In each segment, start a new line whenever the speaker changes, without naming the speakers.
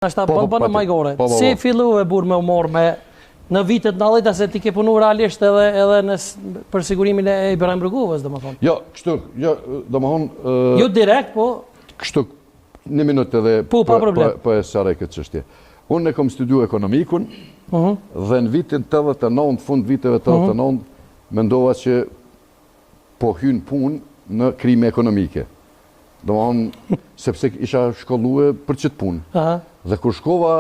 Ashta bënë majgore. Si fillu e burë me umor me në vitet 90 se ti ke punu realisht edhe në për sigurimin e Ibrahim Rëguvës, dhe më thonë?
Jo, kështu, dhe më thonë...
Jo direkt, po...
Kështu, një minut edhe për e sare këtë qështje. Unë e kom studiu ekonomikun, dhe në vitin 89, fund viteve 89, mendova që po hynë pun në krime ekonomike. Dhe më thonë, sepse isha shkollue për qëtë punë. Dhe kur shkova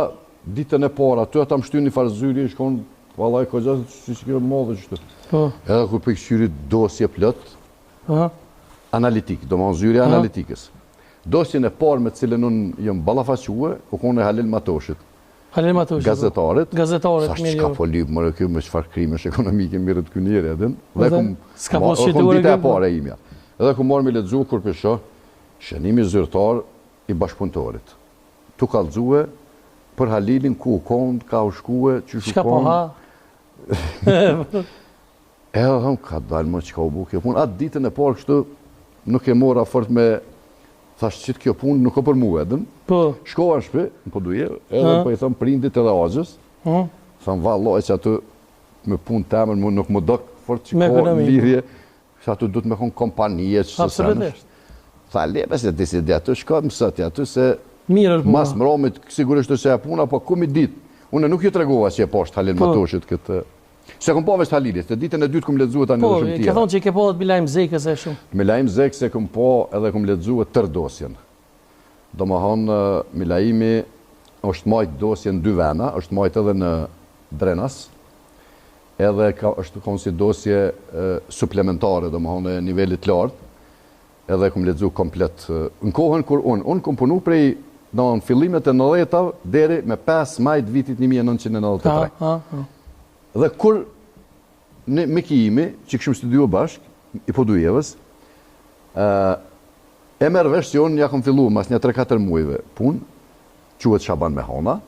ditën e para, aty ata më shtynë një farë zyri, shkon, vallaj, kogja, si që kjo modhe qështu. Edhe kur për këqyri dosje plët, analitik, do më zyri analitikës. Dosjen e parë me cilën unë jëmë balafaque, u kone Halil Matoshit.
Halil Matoshit.
Gazetarit.
Gazetarit,
sa që ka po lypë, mërë kjo me qëfar krimesh ekonomike mirët kënjeri, edhin. Dhe
s'ka
kom
po shqituar
dita e pare imja. Edhe ku marrë me ledzu, kur për shënimi zyrtar i bashkëpunëtorit. Tu kalzue për Halilin ku u kond, ka u shkue, që shu kond.
Shka po ha?
Edhe thëmë, ka dalë më që ka u bu kjo punë. Atë ditën e parë kështu nuk e mora fort me, thashtë qitë kjo punë nuk o për mu edhen. Shkova në shpi, në poduje, edhe për i thëmë prindit edhe agjës. Thëmë, valloj që aty me punë temën, nuk më dëkë fort që ka lirje, që aty du të me konë kompanije që se senësht. Tha, lepe se disi dhe aty, shka mësati aty se mas mëromit sigurisht të se e puna, po kum i dit. Unë nuk ju të regova që e poshtë Halil Matoshit këtë... Se kom po vesh Halilit, të ditën e dytë kom ledzuet anë në shumë tjera.
Po, ke thonë që i ke po dhe të Milajm Zekës e shumë.
Milajm Zekës e kom po edhe kom ledzuet tër dosjen. Do më thonë, Milajmi është majtë dosjen 2 vena, është majtë edhe në Drenas, edhe është konë si dosje suplementare, do më thonë, nivellit lartë, edhe kom ledzu komplet. Në kohën kur unë kom punu prej në fillimet e 90-tav deri me 5 majtë vitit 1993. Dhe kur me kijimi, që këshëm studiu bashk, i Podujevës, e merë vesh që unë ja kom fillu mas një 3-4 mujve punë, quhet Shaban Mehona.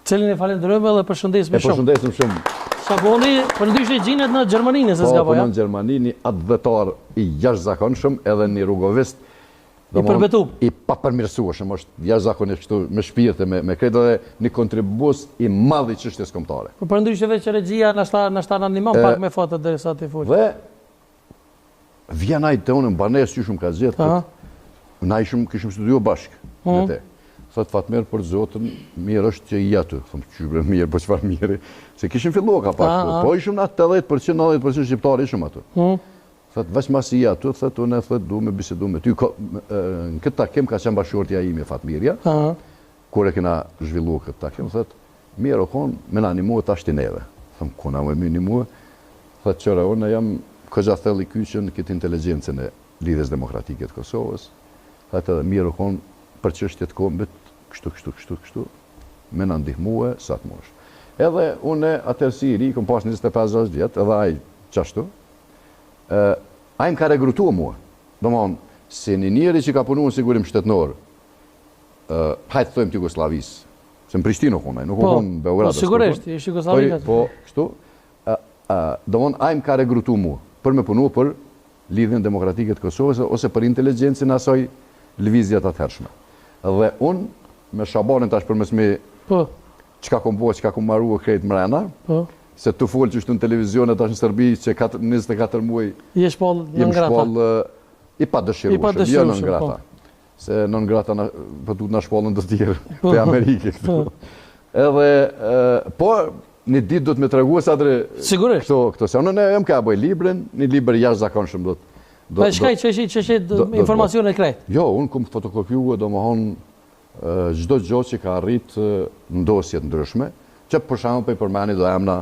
Cilin e falenderojmë dhe përshëndesim shumë.
E përshëndesim shumë.
Shaboni, përndysh e gjinët në Gjermaninë, se s'ka
po në Gjermani, një advetar i jashtëzakonshëm edhe një rrugovist
i përbetuar.
I papërmirësueshëm, është jashtëzakonisht kështu me shpirtë, me kredo dhe një kontribues i madh i çështjes kombëtare.
Po përndysh edhe që regjia na shtan animon pak me foto derisa ti fol.
Dhe vjen ai te unë në banesë që shumë ka zgjedh. Na kishim studiuar bashk me te. Thot Fatmer për Zotin, mirë është që i aty. Thëmë, qybre mirë, për çfarë mirë. Se kishim filluar ka pak, po ishim në 80%, 90% shqiptarë ishim aty. Thot, veç mas i aty, thot, unë e du me bisedu me ty. Në këtë takim ka qenë bashkëshortja ime Fatmirja, kur e kena zhvillu këtë takim, thot, mirë o konë, me në animuë të ashti neve. Thëmë, kuna me më animuë, thot, qëra, unë jam këgja thell i kyqën këtë inteligencën e Lidhjes Demokratike të Kosovës, thot edhe mirë o konë, për çështjet kombit, kështu, me në ndihmue, sa të mosh. Edhe une atër si i ri, këm pas 25-6 vjetë, edhe aj qashtu, a im ka regrutua mua. Do më onë, se një njeri që ka punu në sigurim shtetënor, hajtë thojmë të Jugoslavis, se në Prishtinë okon, nuk okon në Beogradës.
Po, sigurisht, ishtë Jugoslavikat.
Po, kështu, do më onë, a im ka regrutua mua, për me punu për Lidhjen Demokratike të Kosovës, ose për inteligencin asoj lëvizjet atëhershme. Dhe unë, me Shabanin tash për mesmi, qka kom po, qka kom marru e krejt mrena, se të folë që ishtu në televizionet tash në Serbi, që 24 muaj
jem shpall
i pa dëshirushëm, jo nën grata. Se nën grata pëtut në shpallën të tjerë, për Amerike. Edhe, po, një ditë do të me të regu e sa të këto se. Unë e më ka bëj librin, një liber jashtëzakonshëm do të.
Pa shkaj që është informacion e krejt?
Jo, unë kom fotokopiua, do më honë, gjdo gjotë që ka arrit në dosjet ndryshme, që për shembull për përmeni do emna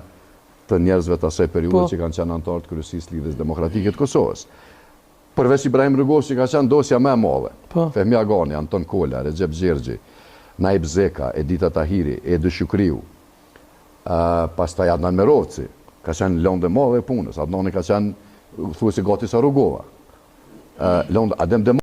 të njerëzve të asaj periudhe që kanë qenë anëtarë të Kryesisë Lidhjes Demokratike të Kosovës. Përveç Ibrahim Rëgos që ka qenë dosja më e madhe. Fehmi Agani, Anton Kola, Recep Gjergji, Naib Zeka, Edita Tahiri, Edi Shukriu, pastaj Adnan Merovci, ka qenë lëndë e madhe e punës. Adnani ka qenë thuajse gati sa Rugova. Adem